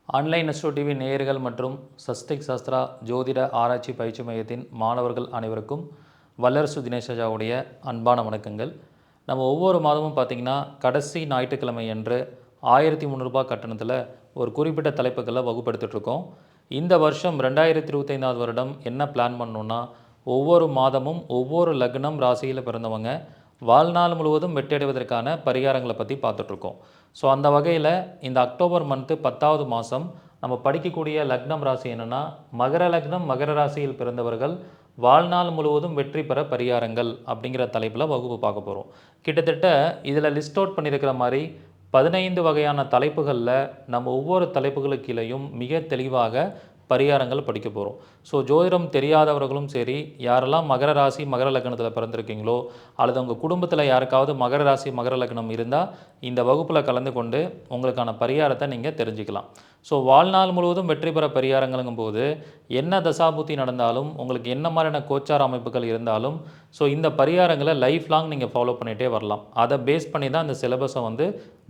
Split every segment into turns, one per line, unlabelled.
Online astro TV நேயர்கள் மற்றும் சஸ்டிக் சாஸ்திரா ஜோதிட ஆராய்ச்சி பயிற்சி மையத்தின் மாணவர்கள் அனைவருக்கும் வல்லரசு தினேஷாவுடைய அன்பான வணக்கங்கள். நம்ம ஒவ்வொரு மாதமும் பார்த்திங்கன்னா கடைசி ஞாயிற்றுக்கிழமை அன்று 1300 ரூபாய் கட்டணத்தில் ஒரு குறிப்பிட்ட தலைப்புகளை வகுப்படுத்திட்டுருக்கோம். இந்த வருஷம் 2025 வருடம் என்ன பிளான் பண்ணோன்னா, ஒவ்வொரு மாதமும் ஒவ்வொரு லக்னம் ராசியில் பிறந்தவங்க வாழ்நாள் முழுவதும் வெற்றியடைவதற்கான பரிகாரங்களை பற்றி பார்த்துட்ருக்கோம். ஸோ அந்த வகையில் இந்த அக்டோபர் மந்த்து 10வது மாதம் நம்ம படிக்கக்கூடிய லக்னம் ராசி என்னென்னா, மகர லக்னம் மகர ராசியில் பிறந்தவர்கள் வாழ்நாள் முழுவதும் வெற்றி பெற பரிகாரங்கள் அப்படிங்கிற தலைப்பில் வகுப்பு பார்க்க போகிறோம். கிட்டத்தட்ட இதில் லிஸ்ட் அவுட் பண்ணியிருக்கிற மாதிரி 15 வகையான தலைப்புகளில் நம்ம ஒவ்வொரு தலைப்புகளுக்கு கீழேயும் மிக தெளிவாக பரிகாரங்கள் படிக்க போகிறோம். ஸோ ஜோதிடம் தெரியாதவர்களும் சரி, யாரெல்லாம் மகர ராசி மகர லக்னத்தில் பிறந்திருக்கீங்களோ அல்லது உங்கள் குடும்பத்தில் யாருக்காவது மகர ராசி மகர லக்னம் இருந்தால் இந்த வகுப்பில் கலந்து கொண்டு உங்களுக்கான பரிகாரத்தை நீங்கள் தெரிஞ்சுக்கலாம். ஸோ வாழ்நாள் முழுவதும் வெற்றி பெற பரிகாரங்களுங்கும் போது என்ன தசாபுத்தி நடந்தாலும், உங்களுக்கு என்ன மாதிரியான கோச்சார அமைப்புகள் இருந்தாலும், ஸோ இந்த பரிகாரங்களை லைஃப் லாங் நீங்கள் ஃபாலோ பண்ணிகிட்டே வரலாம். அதை பேஸ் பண்ணி தான் இந்த சிலபஸை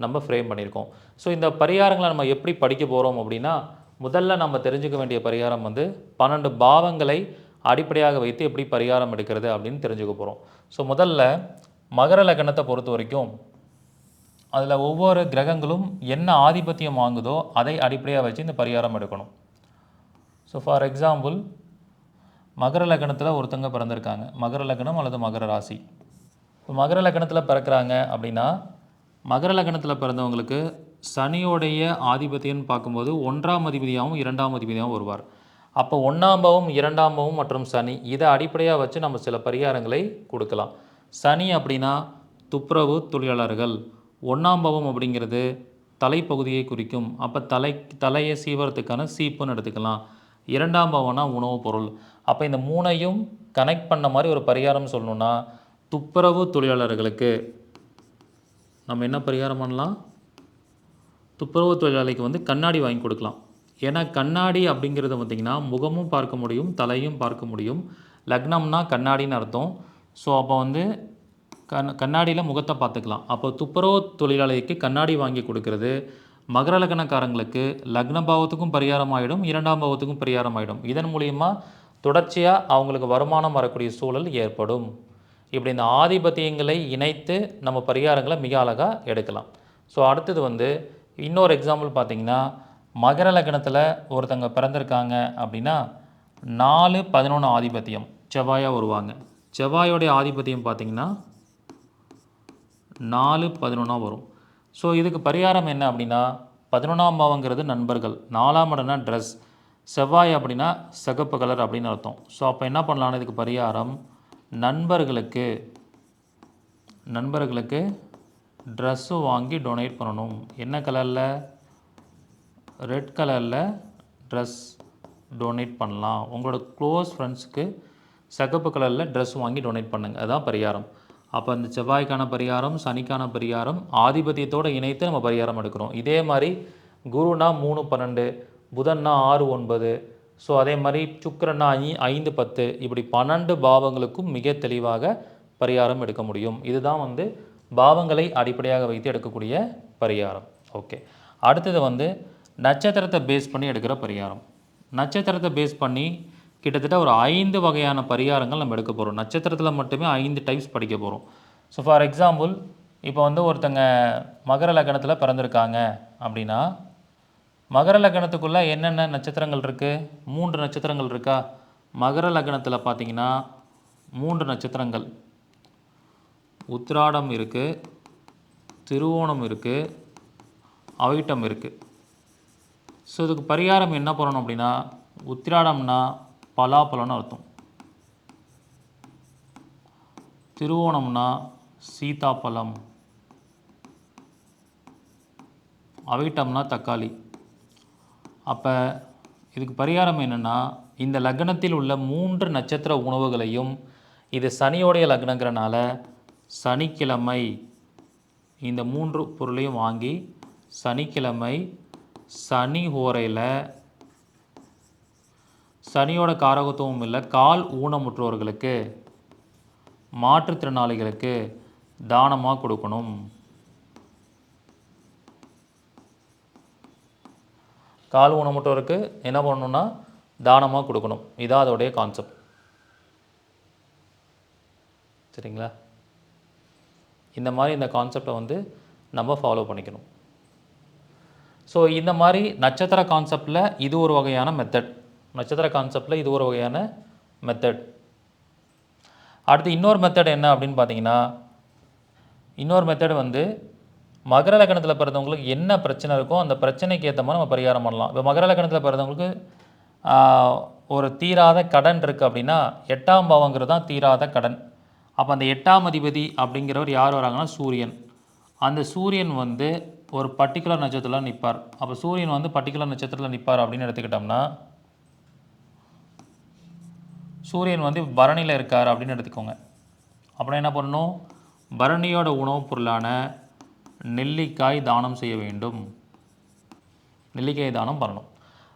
நம்ம ஃப்ரேம் பண்ணியிருக்கோம். ஸோ இந்த பரிகாரங்களை நம்ம எப்படி படிக்க போகிறோம் அப்படின்னா, முதல்ல நம்ம தெரிஞ்சுக்க வேண்டிய பரிகாரம் 12 பாவங்களை அடிப்படையாக வைத்து எப்படி பரிகாரம் எடுக்கிறது அப்படின்னு தெரிஞ்சுக்க போகிறோம். ஸோ முதல்ல மகர லக்னத்தை பொறுத்த வரைக்கும் அதில் ஒவ்வொரு கிரகங்களும் என்ன ஆதிபத்தியம் வாங்குதோ அதை அடிப்படையாக வச்சு இந்த பரிகாரம் எடுக்கணும். ஸோ ஃபார் எக்ஸாம்பிள், மகர லக்னத்தில் ஒருத்தங்க பிறந்திருக்காங்க, மகர லக்னம் அல்லது மகர ராசி. இப்போ மகர லக்னத்தில் பிறக்கிறாங்க அப்படின்னா, மகர லக்னத்தில் பிறந்தவங்களுக்கு சனியோடைய ஆதிபத்தியம்னு பார்க்கும்போது 1ஆம் அதிபதியாகவும் 2ஆம் அதிபதியாகவும் வருவார். அப்போ 1ஆம் பாவம் 2ஆம் பாவம் மற்றும் சனி இதை அடிப்படையாக வச்சு நம்ம சில பரிகாரங்களை கொடுக்கலாம். சனி அப்படின்னா துப்புரவு தொழிலாளர்கள், 1ஆம் பாவம் அப்படிங்கிறது தலைப்பகுதியை குறிக்கும். அப்போ தலையை சீவரத்துக்கான சீப்புன்னு எடுத்துக்கலாம். 2ஆம் பாவம்னா உணவுப் பொருள். அப்போ இந்த மூணையும் கனெக்ட் பண்ண மாதிரி ஒரு பரிகாரம் சொல்லணுன்னா, துப்புரவு தொழிலாளர்களுக்கு நம்ம என்ன பரிகாரம் பண்ணலாம்? துப்புரவு தொழிலாளிக்கு கண்ணாடி வாங்கி கொடுக்கலாம். ஏன்னா கண்ணாடி அப்படிங்கிறது பார்த்திங்கன்னா முகமும் பார்க்க முடியும், தலையும் பார்க்க முடியும். லக்னம்னா கண்ணாடின்னு அர்த்தம். ஸோ அப்போ கண்ணாடியில் முகத்தை பார்த்துக்கலாம். அப்போ துப்புரவு தொழிலாளிக்கு கண்ணாடி வாங்கி கொடுக்கறது மகர லக்னக்காரங்களுக்கு லக்ன பாவத்துக்கும் பரிகாரம் ஆகிடும், 2ஆம் பாவத்துக்கும் பரிகாரம் ஆகிடும். இதன் மூலிமா தொடர்ச்சியாக அவங்களுக்கு வருமானம் வரக்கூடிய சூழல் ஏற்படும். இப்படி இந்த ஆதிபத்தியங்களை இணைத்து நம்ம பரிகாரங்களை மிக அழகாக எடுக்கலாம். ஸோ அடுத்தது இன்னொரு எக்ஸாம்பிள் பார்த்திங்கன்னா, மகர லக்னத்தில் ஒருத்தங்க பிறந்திருக்காங்க அப்படின்னா 4-11 ஆதிபத்தியம் செவ்வாயாக வருவாங்க. செவ்வாயோடைய ஆதிபத்தியம் பார்த்திங்கன்னா 4-11 வரும். ஸோ இதுக்கு பரிகாரம் என்ன அப்படின்னா, 11ஆம் பாவங்கிறது நண்பர்கள், 4ஆம் இடம்னா ட்ரெஸ், செவ்வாய் அப்படின்னா சிகப்பு கலர் அப்படின்னு அர்த்தம். ஸோ அப்போ என்ன பண்ணலான்னு இதுக்கு பரிகாரம், நண்பர்களுக்கு ட்ரெஸ்ஸு வாங்கி டொனேட் பண்ணணும். என்ன கலரில்? ரெட் கலரில் ட்ரெஸ் டொனேட் பண்ணலாம். உங்களோட க்ளோஸ் ஃப்ரெண்ட்ஸுக்கு சிகப்பு கலரில் ட்ரெஸ் வாங்கி டொனேட் பண்ணுங்கள். அதுதான் பரிகாரம். அப்போ அந்த செவ்வாய்க்கான பரிகாரம், சனிக்கான பரிகாரம், ஆதிபத்தியத்தோடு இணைத்து நம்ம பரிகாரம் எடுக்கிறோம். இதே மாதிரி குருனா 3-12, புதன்னா 6-9, ஸோ அதே மாதிரி சுக்கிரன்னா 5-10, இப்படி 12 பாவங்களுக்கும் மிக தெளிவாக பரிகாரம் எடுக்க முடியும். இதுதான் பாவங்களை அடிப்படையாக வைத்து எடுக்கக்கூடிய பரிகாரம். ஓகே, அடுத்தது நட்சத்திரத்தை பேஸ் பண்ணி எடுக்கிற பரிகாரம். நட்சத்திரத்தை பேஸ் பண்ணி கிட்டத்தட்ட ஒரு 5 வகையான பரிகாரங்கள் நம்ம எடுக்க போகிறோம். நட்சத்திரத்தில் மட்டுமே 5 டைப்ஸ் படிக்க போகிறோம். ஸோ ஃபார் எக்ஸாம்பிள், இப்போ ஒருத்தங்க மகர லக்னத்தில் பிறந்திருக்காங்க அப்படின்னா, மகர லக்னத்துக்குள்ளே என்னென்ன நட்சத்திரங்கள் இருக்குது? 3 நட்சத்திரங்கள் இருக்கா? மகர லக்னத்தில் பார்த்திங்கன்னா 3 நட்சத்திரங்கள், உத்திராடம் இருக்குது, திருவோணம் இருக்குது, அவிட்டம் இருக்குது. ஸோ இதுக்கு பரிகாரம் என்ன பண்ணணும் அப்படின்னா, உத்திராடம்னா பலாப்பழம்னு அர்த்தம், திருவோணம்னா சீதாப்பழம், அவிட்டம்னா தக்காளி. அப்போ இதுக்கு பரிகாரம் என்னென்னா, இந்த லக்னத்தில் உள்ள 3 நட்சத்திர உணவுகளையும், இது சனியோடைய லக்னங்கிறனால சனிக்கிழமை இந்த 3 பொருளையும் வாங்கி சனிக்கிழமை சனி ஹோரையில், சனியோட காரகத்துவம் இல்லை, கால் ஊனமுற்றோர்களுக்கு, மாற்றுத்திறனாளிகளுக்கு தானமாக கொடுக்கணும். கால் ஊனமுற்றோருக்கு என்ன பண்ணணும்னா தானமாக கொடுக்கணும். இதான் அதோடைய கான்செப்ட். சரிங்களா? இந்த மாதிரி இந்த கான்செப்டை வந்து நம்ம ஃபாலோ பண்ணிக்கணும். ஸோ இந்த மாதிரி நட்சத்திர கான்செப்டில் இது ஒரு வகையான மெத்தட். நட்சத்திர கான்செப்டில் இது ஒரு வகையான மெத்தட். அடுத்து இன்னொரு மெத்தட் என்ன அப்படின்னு பார்த்தீங்கன்னா, இன்னொரு மெத்தட் வந்து மகர லக்னத்தில் பிறந்தவங்களுக்கு என்ன பிரச்சனை இருக்கோ அந்த பிரச்சனைக்கு ஏற்ற மாதிரி நம்ம பரிகாரம் பண்ணலாம். இப்போ மகர லக்னத்தில் பிறந்தவங்களுக்கு ஒரு தீராத கடன் இருக்குது அப்படின்னா 8ஆம் பாவங்கிறது தான் தீராத கடன். அப்போ அந்த 8ஆம் அதிபதி அப்படிங்கிறவர் யார் வராங்கன்னா சூரியன். அந்த சூரியன் வந்து ஒரு பர்டிகுலர் நட்சத்திரத்தில் நிற்பார். அப்போ சூரியன் வந்து பர்டிகுலர் நட்சத்திரத்தில் நிற்பார் அப்படின்னு எடுத்துக்கிட்டோம்னா, சூரியன் வந்து பரணியில் இருக்கார் அப்படின்னு எடுத்துக்கோங்க. அப்புறம் என்ன பண்ணணும், பரணியோட உணவுப் பொருளான நெல்லிக்காய் தானம் செய்ய வேண்டும். நெல்லிக்காய் தானம் பண்ணணும்.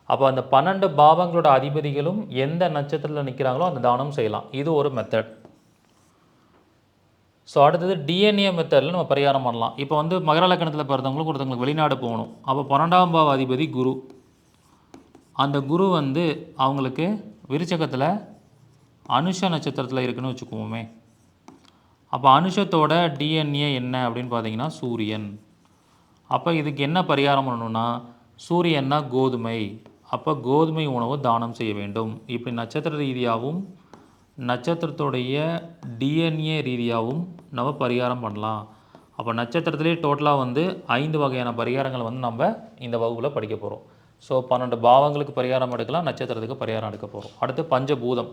அப்போ அந்த 12 பாவங்களோட அதிபதிகளும் எந்த நட்சத்திரத்தில் நிற்கிறாங்களோ அந்த தானம் செய்யலாம். இது ஒரு மெத்தட். ஸோ அடுத்தது டிஎன்ஏ மெத்தடில் நம்ம பரிகாரம் பண்ணலாம். இப்போ வந்து மகர லக்னத்தில் பிறந்தவங்களுக்கு ஒருத்தவங்களுக்கு வெளிநாடு போகணும். அப்போ 12ஆம் பாவ அதிபதி குரு. அந்த குரு வந்து அவங்களுக்கு விருச்சகத்தில் அனுஷ நட்சத்திரத்தில் இருக்குன்னு வச்சுக்குவோமே. அப்போ அனுஷத்தோட டிஎன்ஏ என்ன அப்படின்னு பார்த்தீங்கன்னா சூரியன். அப்போ இதுக்கு என்ன பரிகாரம் பண்ணணும்னா, சூரியன்னா கோதுமை. அப்போ கோதுமை உணவு தானம் செய்ய வேண்டும். இப்படி நட்சத்திர ரீதியாகவும் நட்சத்திரத்துடைய டிஎன்ஏ ரீதியாகவும் நம்ம பரிகாரம் பண்ணலாம். அப்போ நட்சத்திரத்திலே டோட்டலாக வந்து 5 வகையான பரிகாரங்களை வந்து நம்ம இந்த வகுப்பில் படிக்க போகிறோம். ஸோ 12 பாவங்களுக்கு பரிகாரம் எடுக்கலாம், நட்சத்திரத்துக்கு பரிகாரம் எடுக்க போகிறோம். அடுத்து பஞ்சபூதம்.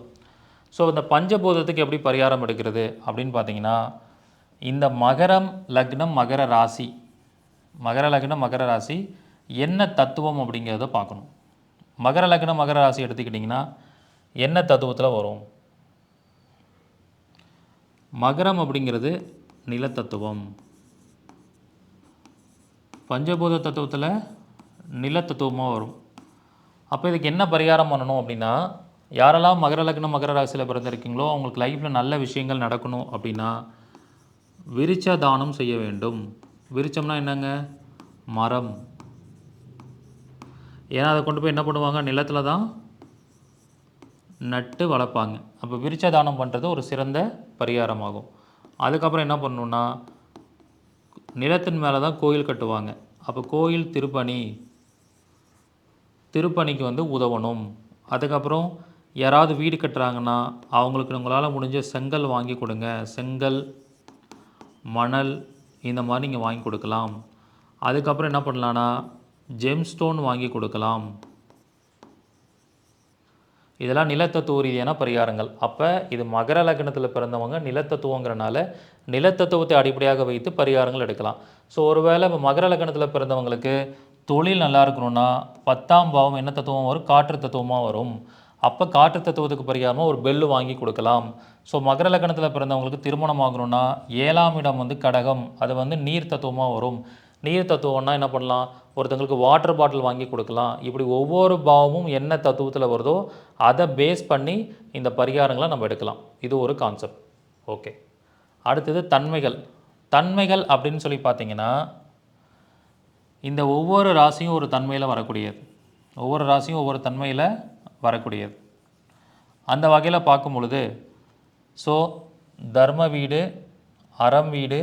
ஸோ இந்த பஞ்சபூதத்துக்கு எப்படி பரிகாரம் எடுக்கிறது அப்படின்னு பார்த்தீங்கன்னா, இந்த மகரம் லக்னம் மகர ராசி, மகர லக்னம் மகர ராசி என்ன தத்துவம் அப்படிங்கிறத பார்க்கணும். மகர லக்னம் மகர ராசி எடுத்துக்கிட்டிங்கன்னா என்ன தத்துவத்தில் வரும்? மகரம் அப்படிங்கிறது நிலத்தத்துவம். பஞ்சபூத தத்துவத்தில் நிலத்தத்துவமாக வரும். அப்போ இதுக்கு என்ன பரிகாரம் பண்ணணும் அப்படின்னா, யாரெல்லாம் மகர லக்னம் மகர ராசியில் பிறந்திருக்கீங்களோ அவங்களுக்கு லைஃப்பில் நல்ல விஷயங்கள் நடக்கணும் அப்படின்னா விருட்ச தானம் செய்ய வேண்டும். விருட்சம்னா என்னங்க? மரம். ஏன்னா அதை கொண்டு போய் என்ன பண்ணுவாங்க, நிலத்தில் தான் நட்டு வளர்ப்பாங்க. அப்போ விருட்ச தானம் பண்ணுறது ஒரு சிறந்த பரிகாரமாகும். அதுக்கப்புறம் என்ன பண்ணணுன்னா, நிலத்தின் மேலே தான் கோயில் கட்டுவாங்க. அப்போ கோயில் திருப்பணிக்கு வந்து உதவணும். அதுக்கப்புறம் யாராவது வீடு கட்டுறாங்கன்னா அவங்களுக்கு உங்களால் முடிஞ்ச செங்கல் வாங்கி கொடுங்க. செங்கல், மணல் இந்த மாதிரி நீங்கள் வாங்கி கொடுக்கலாம். அதுக்கப்புறம் என்ன பண்ணலான்னா ஜெம்ஸ்டோன் வாங்கி கொடுக்கலாம். இதெல்லாம் நிலத்தத்துவ ரீதியான பரிகாரங்கள். அப்போ இது மகர லக்னத்தில் பிறந்தவங்க நிலத்தத்துவங்கிறனால நிலத்தத்துவத்தை அடிப்படையாக வைத்து பரிகாரங்கள் எடுக்கலாம். ஸோ ஒருவேளை இப்போ மகர லக்னத்தில் பிறந்தவங்களுக்கு தொழில் நல்லா இருக்கணும்னா 10ஆம் பாவம் என்ன தத்துவம் வரும்? காற்று தத்துவமாக வரும். அப்போ காற்று தத்துவத்துக்கு பரிகாரமாக ஒரு பெல்லு வாங்கி கொடுக்கலாம். ஸோ மகர லக்னத்தில் பிறந்தவங்களுக்கு திருமணம் ஆகணும்னா 7ஆம் இடம் வந்து கடகம், அது வந்து நீர் தத்துவமாக வரும். நீர் தத்துவம்னா என்ன பண்ணலாம், ஒருத்தங்களுக்கு வாட்டர் பாட்டில் வாங்கி கொடுக்கலாம். இப்படி ஒவ்வொரு பாவமும் என்ன தத்துவத்தில் வருதோ அதை பேஸ் பண்ணி இந்த பரிகாரங்களை நம்ம எடுக்கலாம். இது ஒரு கான்செப்ட். ஓகே, அடுத்தது தன்மைகள். தன்மைகள் அப்படின்னு சொல்லி பார்த்தீங்கன்னா, இந்த ஒவ்வொரு ராசியும் ஒரு தன்மையில் வரக்கூடியது. ஒவ்வொரு ராசியும் ஒவ்வொரு தன்மையில் வரக்கூடியது. அந்த வகையில் பார்க்கும் பொழுது ஸோ தர்ம வீடு, அறம் வீடு,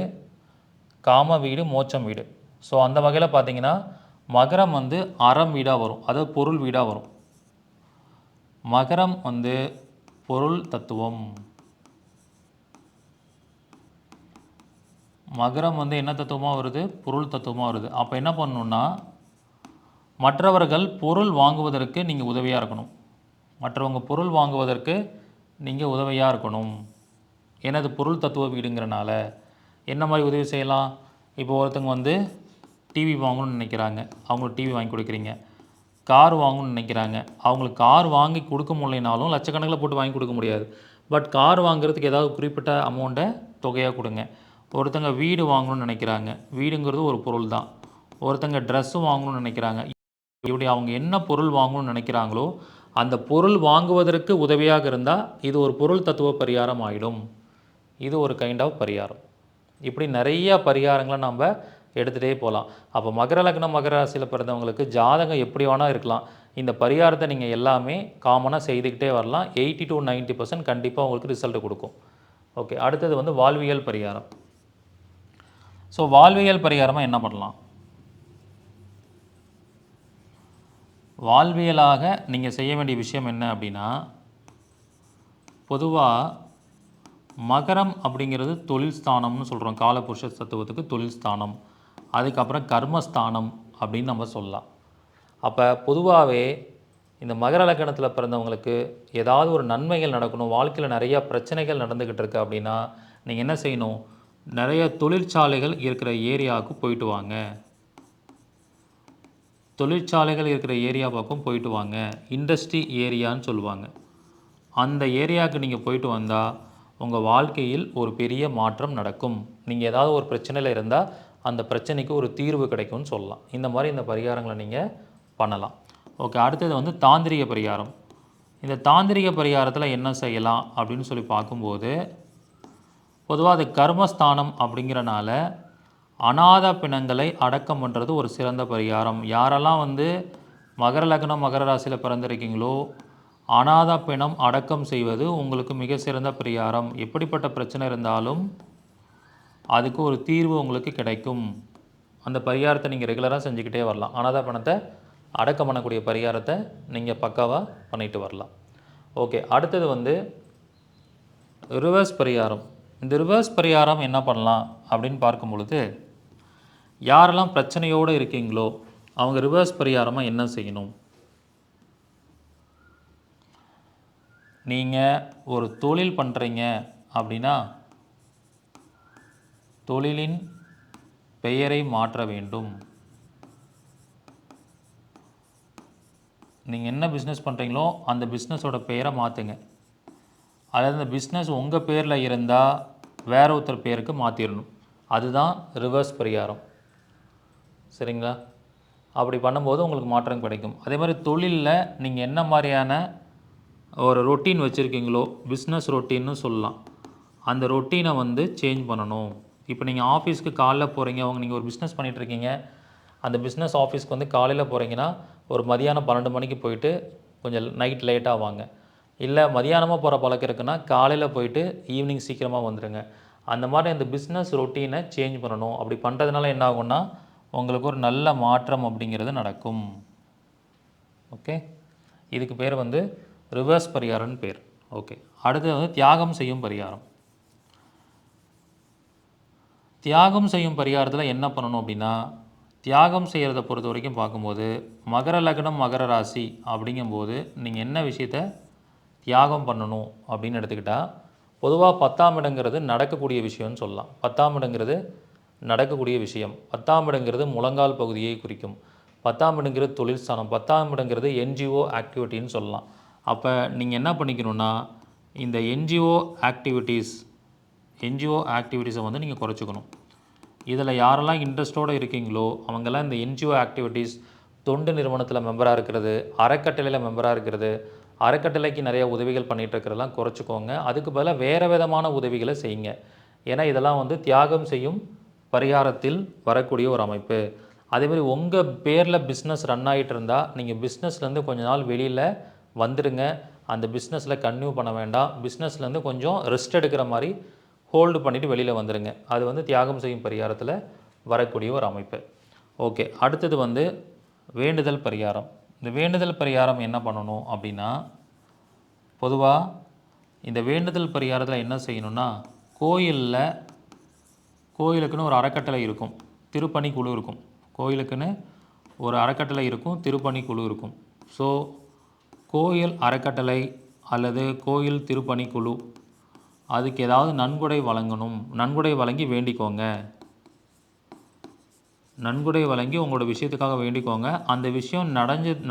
காம வீடு, மோட்சம் வீடு. ஸோ அந்த வகையில் பார்த்தீங்கன்னா மகரம் வந்து அறம் வீடாக வரும், அதாவது பொருள் வீடாக வரும். மகரம் வந்து பொருள் தத்துவம். மகரம் வந்து என்ன தத்துவமாக வருது? பொருள் தத்துவமாக வருது. அப்போ என்ன பண்ணணுன்னா, மற்றவர்கள் பொருள் வாங்குவதற்கு நீங்கள் உதவியாக இருக்கணும். மற்றவங்க பொருள் வாங்குவதற்கு நீங்கள் உதவியாக இருக்கணும். ஏன்னா அது பொருள் தத்துவ வீடுங்கிறனால என்ன மாதிரி உதவி செய்யலாம்? இப்போ ஒருத்தங்க வந்து டிவி வாங்கணும்னு நினைக்கிறாங்க, அவங்களுக்கு டிவி வாங்கி கொடுக்குறீங்க. கார் வாங்கணும்னு நினைக்கிறாங்க, அவங்களுக்கு கார் வாங்கி கொடுக்க முடியலைனாலும் லட்சக்கணக்கில் போட்டு வாங்கி கொடுக்க முடியாது. பட் கார் வாங்குறதுக்கு ஏதாவது குறிப்பிட்ட அமௌண்ட்டை தொகையாக கொடுங்க. ஒருத்தங்க வீடு வாங்கணும்னு நினைக்கிறாங்க, வீடுங்கிறது ஒரு பொருள் தான். ஒருத்தங்க ட்ரெஸ்ஸு வாங்கணும்னு நினைக்கிறாங்க. இப்படி அவங்க என்ன பொருள் வாங்கணும்னு நினைக்கிறாங்களோ அந்த பொருள் வாங்குவதற்கு உதவியாக இருந்தால் இது ஒரு பொருள் தத்துவ பரிகாரம் ஆகிடும். இது ஒரு கைண்ட் ஆஃப் பரிகாரம். இப்படி நிறைய பரிகாரங்களை நம்ம எடுத்துகிட்டே போகலாம். அப்போ மகர லக்னம் மகர ராசியில் பிறந்தவங்களுக்கு ஜாதகம் எப்படி வேணால் இருக்கலாம். இந்த பரிகாரத்தை நீங்கள் எல்லாமே காமனாக செய்துக்கிட்டே வரலாம். 80 to 90% கண்டிப்பாக உங்களுக்கு ரிசல்ட் கொடுக்கும். ஓகே, அடுத்தது வந்து வாழ்வியல் பரிகாரம். ஸோ வாழ்வியல் பரிகாரமாக என்ன பண்ணலாம்? வாழ்வியலாக நீங்கள் செய்ய வேண்டிய விஷயம் என்ன அப்படின்னா, பொதுவாக மகரம் அப்படிங்கிறது தொழில் ஸ்தானம்னு சொல்கிறோம். காலபுருஷ தத்துவத்துக்கு தொழில் ஸ்தானம், அதுக்கப்புறம் கர்மஸ்தானம் அப்படின்னு நம்ம சொல்லலாம். அப்போ பொதுவாகவே இந்த மகர லக்னத்தில் பிறந்தவங்களுக்கு ஏதாவது ஒரு நன்மைகள் நடக்கணும், வாழ்க்கையில் நிறையா பிரச்சனைகள் நடந்துக்கிட்டு இருக்கு அப்படின்னா நீங்கள் என்ன செய்யணும்? நிறைய தொழிற்சாலைகள் இருக்கிற ஏரியாவுக்கு போயிட்டு வாங்க. தொழிற்சாலைகள் இருக்கிற ஏரியா பக்கம் போயிட்டு வாங்க. இண்டஸ்ட்ரி ஏரியான்னு சொல்லுவாங்க. அந்த ஏரியாவுக்கு நீங்கள் போயிட்டு வந்தால் உங்கள் வாழ்க்கையில் ஒரு பெரிய மாற்றம் நடக்கும். நீங்கள் ஏதாவது ஒரு பிரச்சனையில் இருந்தால் அந்த பிரச்சனைக்கு ஒரு தீர்வு கிடைக்கும்னு சொல்லலாம். இந்த மாதிரி இந்த பரிகாரங்களை நீங்கள் பண்ணலாம். ஓகே, அடுத்தது வந்து தாந்திரிக பரிகாரம். இந்த தாந்திரிக பரிகாரத்தில் என்ன செய்யலாம் அப்படின்னு சொல்லி பார்க்கும்போது, பொதுவாக அது கர்மஸ்தானம் அப்படிங்கிறனால அநாத பிணங்களை அடக்கம் பண்ணுறது ஒரு சிறந்த பரிகாரம். யாரெல்லாம் வந்து மகர லக்னம் மகர ராசியில் பிறந்திருக்கீங்களோ, அநாத பிணம் அடக்கம் செய்வது உங்களுக்கு மிக சிறந்த பரிகாரம். எப்படிப்பட்ட பிரச்சனை இருந்தாலும் அதுக்கு ஒரு தீர்வு உங்களுக்கு கிடைக்கும். அந்த பரிகாரத்தை நீங்கள் ரெகுலராக செஞ்சுக்கிட்டே வரலாம். அநாத பிணத்தை அடக்கம் பண்ணக்கூடிய பரிகாரத்தை நீங்கள் பக்காவாக பண்ணிட்டு வரலாம். ஓகே, அடுத்தது வந்து ரிவர்ஸ் பரிகாரம். இந்த ரிவர்ஸ் பரிகாரம் என்ன பண்ணலாம் அப்படின்னு பார்க்கும் பொழுது, யாரெல்லாம் பிரச்சனையோடு இருக்கீங்களோ அவங்க ரிவர்ஸ் பரிகாரமாக என்ன செய்யணும்? நீங்கள் ஒரு தொழில் பண்ணுறீங்க அப்படின்னா தொழிலின் பெயரை மாற்ற வேண்டும். நீங்கள் என்ன பிஸ்னஸ் பண்ணுறீங்களோ அந்த பிஸ்னஸோட பெயரை மாற்றுங்க. அதாவது இந்த பிஸ்னஸ் உங்கள் பேரில் இருந்தால் வேற ஒருத்தர் பேருக்கு மாற்றிடணும். அதுதான் ரிவர்ஸ் பரிகாரம். சரிங்களா? அப்படி பண்ணும்போது உங்களுக்கு மாற்றம் கிடைக்கும். அதே மாதிரி தொழிலில் நீங்கள் என்ன மாதிரியான ஒரு ரொட்டீன் வச்சுருக்கீங்களோ, பிஸ்னஸ் ரொட்டீன்னு சொல்லலாம், அந்த ரொட்டீனை வந்து சேஞ்ச் பண்ணணும். இப்போ நீங்கள் ஆஃபீஸ்க்கு காலைல போகிறீங்க, நீங்கள் ஒரு பிஸ்னஸ் பண்ணிகிட்ருக்கீங்க, அந்த பிஸ்னஸ் ஆஃபீஸ்க்கு வந்து காலையில் போகிறீங்கன்னா ஒரு மதியானம் 12 மணிக்கு போயிட்டு கொஞ்சம் நைட் லேட்டாக வாங்க. இல்லை மதியானமாக போகிற பழக்கம் இருக்குன்னா காலையில் போயிட்டு ஈவினிங் சீக்கிரமாக வந்துடுங்க. அந்த மாதிரி அந்த பிஸ்னஸ் ரொட்டீனை சேஞ்ச் பண்ணணும். அப்படி பண்ணுறதுனால என்ன ஆகும்னா உங்களுக்கு ஒரு நல்ல மாற்றம் அப்படிங்கிறது நடக்கும். ஓகே, இதுக்கு பேர் வந்து ரிவர்ஸ் பரிகாரம்னு பேர். ஓகே, அடுத்து வந்து தியாகம் செய்யும் பரிகாரம். தியாகம் செய்யும் பரிகாரத்தில் என்ன பண்ணணும் அப்படின்னா, தியாகம் செய்கிறத பொறுத்த வரைக்கும் பார்க்கும்போது மகர லக்னம் மகர ராசி அப்படிங்கும்போது நீங்கள் என்ன விஷயத்தை தியாகம் பண்ணணும் அப்படின்னு எடுத்துக்கிட்டால், பொதுவாக 10ஆம் இடங்கிறது நடக்கக்கூடிய விஷயம்னு சொல்லலாம். 10ஆம் இடங்கிறது நடக்கக்கூடிய விஷயம். 10ஆம் இடங்கிறது முழங்கால் பகுதியை குறிக்கும். 10ஆம் இடங்கிறது தொழில் ஸ்தானம். 10ஆம் இடங்கிறது என்ஜிஓ ஆக்டிவிட்டின்னு சொல்லலாம். அப்போ நீங்கள் என்ன பண்ணிக்கணுன்னா, இந்த என்ஜிஓ ஆக்டிவிட்டீஸை வந்து நீங்கள் குறைச்சிக்கணும். இதில் யாரெல்லாம் இன்ட்ரெஸ்ட்டோடு இருக்கீங்களோ அவங்கெல்லாம் இந்த என்ஜிஓ ஆக்டிவிட்டீஸ், தொண்டு நிறுவனத்தில் மெம்பராக இருக்கிறது, அறக்கட்டளையில் மெம்பராக இருக்கிறது, அறக்கட்டளைக்கு நிறைய உதவிகள் பண்ணிகிட்டு இருக்கிறதெல்லாம் குறைச்சிக்கோங்க. அதுக்கு பதிலாக வேறு விதமான உதவிகளை செய்யுங்க. ஏன்னா இதெல்லாம் வந்து தியாகம் செய்யும் பரிகாரத்தில் வரக்கூடிய ஒரு அமைப்பு. அதேமாதிரி உங்கள் பேரில் பிஸ்னஸ் ரன் ஆகிட்டு இருந்தால் நீங்கள் பிஸ்னஸ்லேருந்து கொஞ்ச நாள் வெளியில் வந்துடுங்க. அந்த பிஸ்னஸில் கன்டினியூ பண்ண வேண்டாம். பிஸ்னஸ்லேருந்து கொஞ்சம் ரெஸ்ட் எடுக்கிற மாதிரி ஹோல்டு பண்ணிவிட்டு வெளியில் வந்துடுங்க. அது வந்து தியாகம் செய்யும் பரிகாரத்தில் வரக்கூடிய ஒரு அமைப்பு. ஓகே, அடுத்தது வந்து வேண்டுதல் பரிகாரம். இந்த வேண்டுதல் பரிகாரம் என்ன பண்ணணும் அப்படின்னா, பொதுவாக இந்த வேண்டுதல் பரிகாரத்தில் என்ன செய்யணும்னா, கோயிலுக்குன்னு ஒரு அறக்கட்டளை இருக்கும், திருப்பணி குழு இருக்கும். கோயிலுக்குன்னு ஒரு அறக்கட்டளை இருக்கும், திருப்பணி குழு இருக்கும். ஸோ கோயில் அறக்கட்டளை அல்லது கோயில் திருப்பணி குழு அதுக்கு ஏதாவது நன்கொடை வழங்கணும். நன்கொடை வழங்கி வேண்டிக்கோங்க. நன்கொடை வழங்கி உங்களோட விஷயத்துக்காக வேண்டிக்கோங்க. அந்த விஷயம்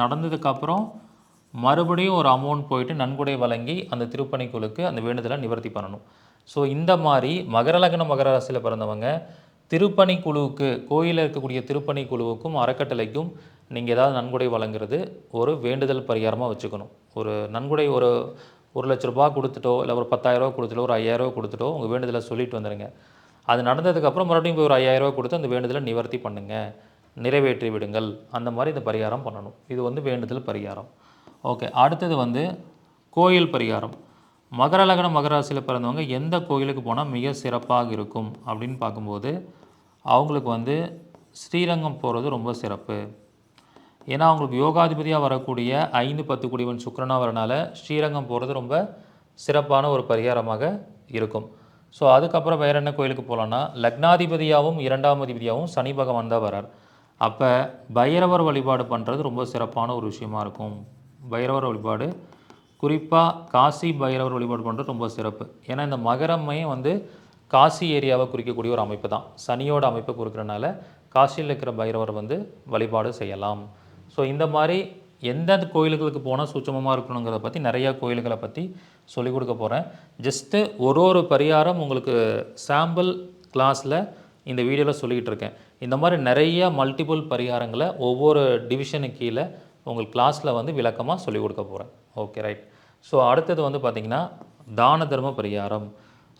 நடந்ததுக்கப்புறம் மறுபடியும் ஒரு அமௌண்ட் போயிட்டு நன்கொடை வழங்கி அந்த திருப்பணிக்குழுக்கு அந்த வேண்டுதலை நிவர்த்தி பண்ணணும். ஸோ இந்த மாதிரி மகர லக்னம் மகர ராசியில் பிறந்தவங்க திருப்பணி குழுவுக்கு, கோயிலில் இருக்கக்கூடிய திருப்பணி குழுவுக்கும் அறக்கட்டளைக்கும் நீங்கள் ஏதாவது நன்கொடை வழங்குறது ஒரு வேண்டுதல் பரிகாரமாக வச்சுக்கணும். ஒரு நன்கொடை ஒரு 1 லட்ச ரூபா கொடுத்துட்டோ, இல்லை ஒரு 10,000 ரூபா கொடுத்துட்டோ, ஒரு 5,000 ரூபா கொடுத்துட்டோ உங்கள் வேண்டுதலை சொல்லிட்டு வந்துடுங்க. அது நடந்ததுக்கப்புறம் மறுபடியும் போய் ஒரு 5000 ரூபா கொடுத்து அந்த வேண்டுதலை நிவர்த்தி பண்ணுங்கள், நிறைவேற்றி விடுங்கள். அந்த மாதிரி இந்த பரிகாரம் பண்ணணும். இது வந்து வேண்டுதல் பரிகாரம். ஓகே, அடுத்தது வந்து கோயில் பரிகாரம். மகர லக்னம் மகர ராசியில் பிறந்தவங்க எந்த கோயிலுக்கு போனால் மிக சிறப்பாக இருக்கும் அப்படின்னு பார்க்கும்போது அவங்களுக்கு வந்து ஸ்ரீரங்கம் போகிறது ரொம்ப சிறப்பு. ஏன்னா அவங்களுக்கு யோகாதிபதியாக வரக்கூடிய 5-10 குடிவன் சுக்கிரனாக வரனால ஸ்ரீரங்கம் போகிறது ரொம்ப சிறப்பான ஒரு பரிகாரமாக இருக்கும். ஸோ அதுக்கப்புறம் வேறு என்ன கோயிலுக்கு போகலான்னா, லக்னாதிபதியாகவும் 2ஆம் அதிபதியாகவும் சனி பகவான் தான் வரார். அப்போ பைரவர் வழிபாடு பண்ணுறது ரொம்ப சிறப்பான ஒரு விஷயமா இருக்கும். பைரவர் வழிபாடு, குறிப்பாக காசி பைரவர் வழிபாடு பண்ணுறது ரொம்ப சிறப்பு. ஏன்னா இந்த மகரமே வந்து காசி ஏரியாவை குறிக்கக்கூடிய ஒரு அமைப்பு தான். சனியோட அமைப்பை குறிக்கிறனால காசியில் இருக்கிற பைரவர் வந்து வழிபாடு செய்யலாம். ஸோ இந்த மாதிரி எந்தெந்த கோயில்களுக்கு போனால் சூட்சமமாக இருக்கணுங்கிறத பற்றி நிறையா கோயில்களை பற்றி சொல்லிக் கொடுக்க போகிறேன். ஜஸ்ட்டு ஒரு பரிகாரம் உங்களுக்கு சாம்பிள் கிளாஸில் இந்த வீடியோவில் சொல்லிக்கிட்டு இருக்கேன். இந்த மாதிரி நிறைய மல்டிபிள் பரிகாரங்களை ஒவ்வொரு டிவிஷனுக்கு கீழே உங்களுக்கு கிளாஸில் வந்து விளக்கமாக சொல்லிக் கொடுக்க போகிறேன். Okay, right. ஸோ அடுத்தது வந்து பார்த்திங்கன்னா தான தர்ம பரிகாரம்.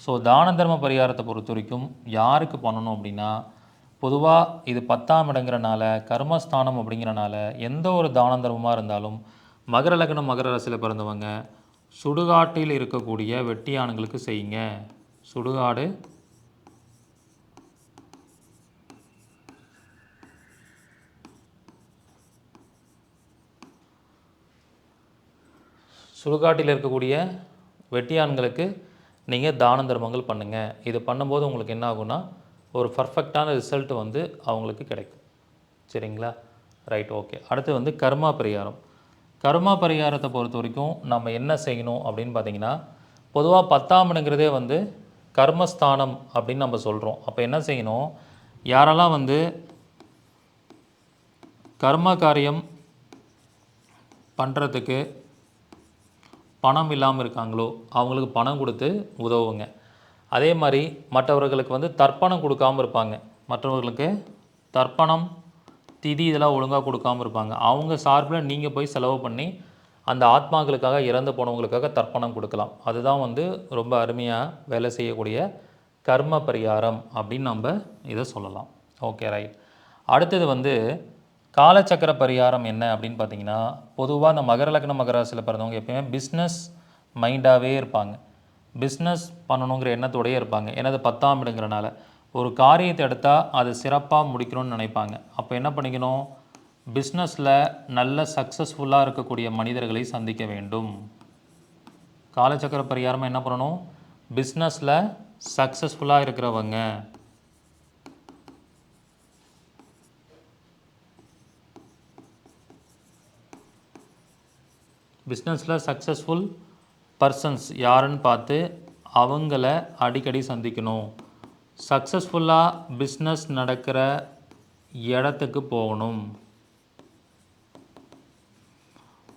ஸோ தான தர்ம பரிகாரத்தை பொறுத்த வரைக்கும் யாருக்கு பண்ணணும் அப்படின்னா, பொதுவாக இது 10ஆம் இடங்கிறனால, கர்மஸ்தானம் அப்படிங்கிறனால எந்த ஒரு தான தர்மமாக இருந்தாலும் மகர லக்னம் மகர ராசியில் பிறந்தவங்க சுடுகாட்டில் இருக்கக்கூடிய வெட்டியானுங்களுக்கு செய்யுங்க. சுடுகாடு, சுடுகாட்டில் இருக்கக்கூடிய வெட்டியான்களுக்கு நீங்கள் தான தர்மங்கள் பண்ணுங்கள். இது பண்ணும்போது உங்களுக்கு என்ன ஆகும்னா ஒரு பர்ஃபெக்டான ரிசல்ட் வந்து அவங்களுக்கு கிடைக்கும். சரிங்களா? Right, okay. அடுத்து வந்து கர்மா பரிகாரம். கர்மா பரிகாரத்தை பொறுத்த வரைக்கும் நம்ம என்ன செய்யணும் அப்படின்னு பார்த்தீங்கன்னா, பொதுவாக 10ஆம் இடங்கிறதே வந்து கர்மஸ்தானம் அப்படின்னு நம்ம சொல்கிறோம். அப்போ என்ன செய்யணும், யாரெல்லாம் வந்து கர்ம காரியம் பண்ணுறதுக்கு பணம் இல்லாமல் இருக்காங்களோ அவங்களுக்கு பணம் கொடுத்து உதவுங்க. அதே மாதிரி மற்றவர்களுக்கு வந்து தர்ப்பணம் கொடுக்காமல் இருப்பாங்க, மற்றவர்களுக்கு தர்ப்பணம் திதி இதெல்லாம் ஒழுங்காக கொடுக்காமல் இருப்பாங்க, அவங்க சார்பில் நீங்கள் போய் செலவு பண்ணி அந்த ஆத்மாக்களுக்காக, இறந்து போனவங்களுக்காக தர்ப்பணம் கொடுக்கலாம். அதுதான் வந்து ரொம்ப அருமையாக வேலை செய்யக்கூடிய கர்ம பரிகாரம் அப்படின்னு நம்ம இதை சொல்லலாம். Okay, right. அடுத்தது வந்து காலச்சக்கர பரிகாரம் என்ன அப்படின்னு பார்த்தீங்கன்னா, பொதுவாக இந்த மகர லக்னம் மகர ராசியில் பிறந்தவங்க எப்பயுமே பிஸ்னஸ் மைண்டாகவே இருப்பாங்க, பிஸ்னஸ் பண்ணணுங்கிற எண்ணத்தோடையே இருப்பாங்க. ஏன்னா அது 10ஆம் இடங்கிறனால ஒரு காரியத்தை எடுத்தால் அது சிறப்பாக முடிக்கணும்னு நினைப்பாங்க. அப்போ என்ன பண்ணிக்கணும், பிஸ்னஸில் நல்ல சக்ஸஸ்ஃபுல்லாக இருக்கக்கூடிய மனிதர்களை சந்திக்க வேண்டும். காலச்சக்கர பரிகாரமாக என்ன பண்ணணும், பிஸ்னஸில் சக்ஸஸ்ஃபுல்லாக இருக்கிறவங்க, பிஸ்னஸில் சக்ஸஸ்ஃபுல் பர்சன்ஸ் யாருன்னு பார்த்து அவங்கள அடிக்கடி சந்திக்கணும். சக்ஸஸ்ஃபுல்லாக பிஸ்னஸ் நடக்கிற இடத்துக்கு போகணும்.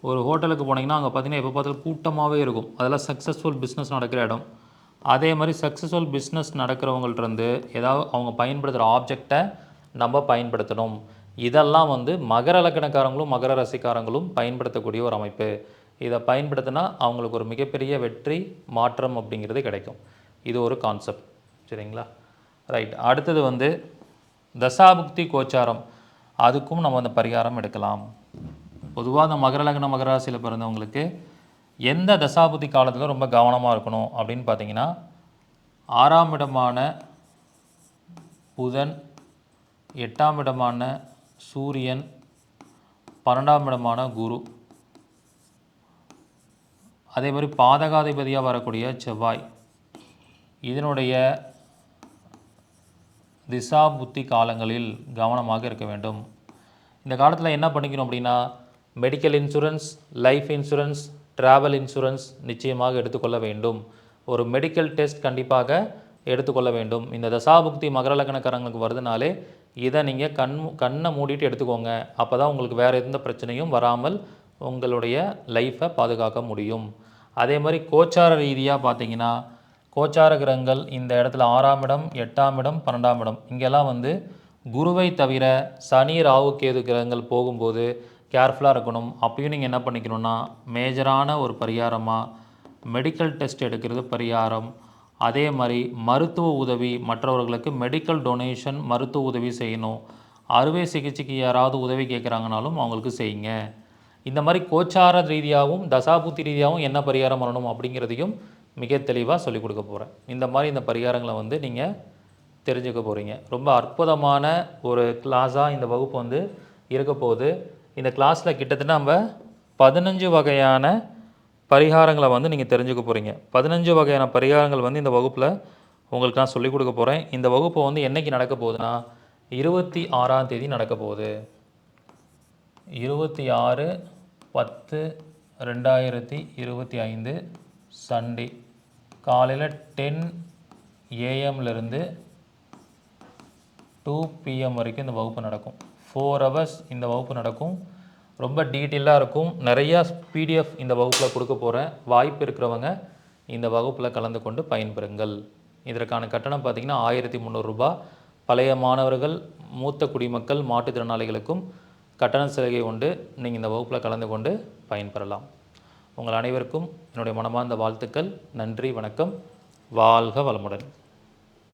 ஒரு ஹோட்டலுக்கு போனீங்கன்னா அங்கே பார்த்தீங்கன்னா எப்போ பார்த்தாலும் கூட்டமாகவே இருக்கும், அதெல்லாம் சக்ஸஸ்ஃபுல் பிஸ்னஸ் நடக்கிற இடம். அதே மாதிரி சக்ஸஸ்ஃபுல் பிஸ்னஸ் நடக்கிறவங்கள்ட்டருந்து ஏதாவது அவங்க பயன்படுத்துகிற ஆப்ஜெக்டை நம்ம பயன்படுத்தணும். இதெல்லாம் வந்து மகர லக்னக்காரங்களும் மகர ராசிக்காரங்களும் பயன்படுத்தக்கூடிய ஒரு அமைப்பு. இதை பயன்படுத்தினா அவங்களுக்கு ஒரு மிகப்பெரிய வெற்றி மாற்றம் அப்படிங்கிறது கிடைக்கும். இது ஒரு கான்செப்ட். சரிங்களா? ரைட். அடுத்தது வந்து தசாபுக்தி கோச்சாரம், அதுக்கும் நம்ம அந்த பரிகாரம் எடுக்கலாம். பொதுவாக அந்த மகர லக்னம் மகர ராசியில் பிறந்தவங்களுக்கு எந்த தசாபுக்தி காலத்தில் ரொம்ப கவனமாக இருக்கணும் அப்படின்னு பார்த்தீங்கன்னா, 6ஆம் இடமான புதன், 8ஆம் இடமான சூரியன், 12ஆம் இடமான குரு, அதே மாதிரி பாதகாதிபதியாக வரக்கூடிய செவ்வாய், இதனுடைய திசா புத்தி காலங்களில் கவனமாக இருக்க வேண்டும். இந்த காலத்தில் என்ன பண்ணிக்கணும் அப்படின்னா, medical insurance, life insurance, travel insurance நிச்சயமாக எடுத்துக்கொள்ள வேண்டும். ஒரு மெடிக்கல் டெஸ்ட் கண்டிப்பாக எடுத்துக்கொள்ள வேண்டும். இந்த தசாபுக்தி மகர லக்னக்காரங்களுக்கு வருதுனாலே இதை நீங்கள் கண்ணை மூடிட்டு எடுத்துக்கோங்க. அப்போ தான் உங்களுக்கு வேறு எந்த பிரச்சனையும் வராமல் உங்களுடைய லைஃப்பை பாதுகாக்க முடியும். அதே மாதிரி கோச்சார ரீதியாக பார்த்தீங்கன்னா, கோச்சார கிரகங்கள் இந்த இடத்துல 6ஆம் இடம், 8ஆம் இடம், 12ஆம் இடம், இங்கெல்லாம் வந்து குருவை தவிர சனி ராகு கேது கிரகங்கள் போகும்போது கேர்ஃபுல்லாக இருக்கணும். அப்பயும் நீங்கள் என்ன பண்ணிக்கணும்னா, மேஜரான ஒரு பரிகாரமாக மெடிக்கல் டெஸ்ட் எடுக்கிறது பரிகாரம். அதே மாதிரி மருத்துவ உதவி, மற்றவர்களுக்கு மெடிக்கல் டொனேஷன் மருத்துவ உதவி செய்யணும். அறுவை சிகிச்சைக்கு யாராவது உதவி கேட்குறாங்கனாலும் அவங்களுக்கு செய்யுங்க. இந்த மாதிரி கோச்சார ரீதியாகவும் தசாபுத்தி ரீதியாகவும் என்ன பரிகாரம் பண்ணணும் அப்படிங்கிறதையும் மிக தெளிவாக சொல்லிக் கொடுக்க போகிறேன். இந்த பரிகாரங்களை வந்து நீங்கள் தெரிஞ்சுக்க போகிறீங்க. ரொம்ப அற்புதமான ஒரு கிளாஸாக இந்த வகுப்பு வந்து இருக்க போகுது. இந்த கிளாஸில் கிட்டத்தட்ட நம்ம 15 வகையான பரிகாரங்களை வந்து நீங்கள் தெரிஞ்சுக்க போகிறீங்க. 15 வகையான பரிகாரங்கள் வந்து இந்த வகுப்பில் உங்களுக்கு நான் சொல்லிக் கொடுக்க போகிறேன். இந்த வகுப்பு வந்து என்றைக்கு நடக்க போகுதுன்னா 26ஆம் தேதி நடக்க போகுது. 26/10/2025 சண்டே காலையில் 10 AM to 2 PM வரைக்கும் இந்த வகுப்பு நடக்கும். 4 hours இந்த வகுப்பு நடக்கும். ரொம்ப டீட்டெயிலாக இருக்கும். நிறையா PDF இந்த வகுப்பில் கொடுக்க போகிறேன். வாய்ப்பு இருக்கிறவங்க இந்த வகுப்பில் கலந்து கொண்டு பயன்பெறுங்கள். இதற்கான கட்டணம் பார்த்திங்கன்னா 1300 ரூபாய். பழைய மாணவர்கள், மூத்த குடிமக்கள், மாற்றுத்திறனாளிகளுக்கும் கட்டண சலுகை உண்டு. நீங்கள் இந்த வகுப்பில் கலந்து கொண்டு பயன்பெறலாம். உங்கள் அனைவருக்கும் என்னுடைய மனமார்ந்த வாழ்த்துக்கள். நன்றி, வணக்கம். வாழ்க வளமுடன்.